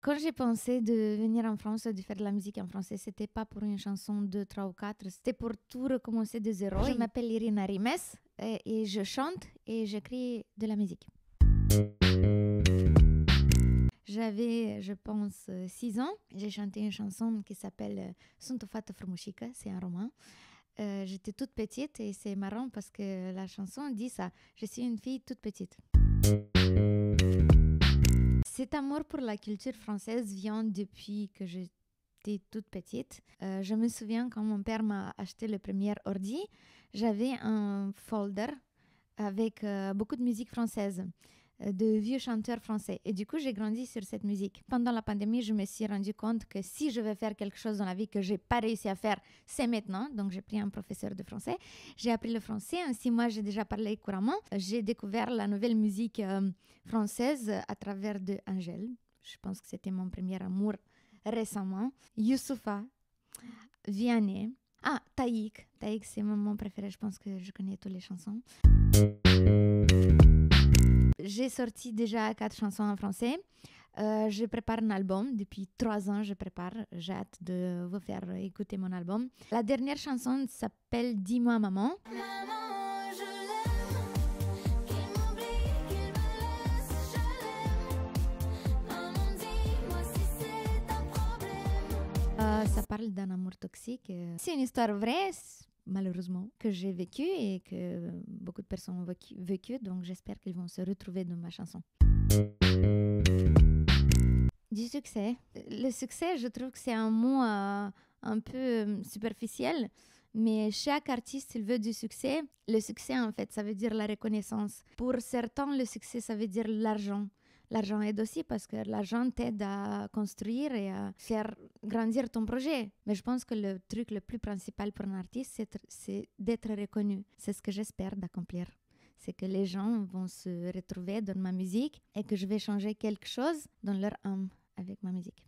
Quand j'ai pensé de venir en France, de faire de la musique en français, c'était pas pour une chanson, deux, trois ou quatre, c'était pour tout recommencer de zéro. Je m'appelle Irina Rimes et je chante et j'écris de la musique. J'avais, je pense, 6 ans. J'ai chanté une chanson qui s'appelle Sunt o fată frumușică, c'est un roman. J'étais toute petite et c'est marrant parce que la chanson dit ça. Je suis une fille toute petite. Cet amour pour la culture française vient depuis que j'étais toute petite. Je me souviens quand mon père m'a acheté le premier ordi, j'avais un folder avec beaucoup de musique française, de vieux chanteurs français. Et du coup, j'ai grandi sur cette musique. Pendant la pandémie, je me suis rendu compte que si je veux faire quelque chose dans la vie que je n'ai pas réussi à faire, c'est maintenant. Donc, j'ai pris un professeur de français. J'ai appris le français. En 6 mois, j'ai déjà parlé couramment. J'ai découvert la nouvelle musique française à travers de Angèle. Je pense que c'était mon premier amour récemment. Youssoupha, Vianney. Ah, Taïk. Taïk, c'est mon préféré. Je pense que je connais toutes les chansons. J'ai sorti déjà 4 chansons en français. Je prépare un album. Depuis 3 ans, je prépare. J'ai hâte de vous faire écouter mon album. La dernière chanson s'appelle Dis-moi maman. Maman, je l'aime, qu'il m'oublie, qu'il me laisse, je l'aime. Maman, dis-moi si c'est un problème. Ça parle d'un amour toxique. C'est une histoire vraie, malheureusement, que j'ai vécue et que beaucoup de personnes ont vécu. Donc j'espère qu'ils vont se retrouver dans ma chanson. Du succès. Le succès, je trouve que c'est un mot un peu superficiel, mais chaque artiste, il veut du succès. Le succès, en fait, ça veut dire la reconnaissance. Pour certains, le succès, ça veut dire l'argent. L'argent aide aussi parce que l'argent t'aide à construire et à faire grandir ton projet. Mais je pense que le truc le plus principal pour un artiste, c'est d'être reconnu. C'est ce que j'espère d'accomplir. C'est que les gens vont se retrouver dans ma musique et que je vais changer quelque chose dans leur âme avec ma musique.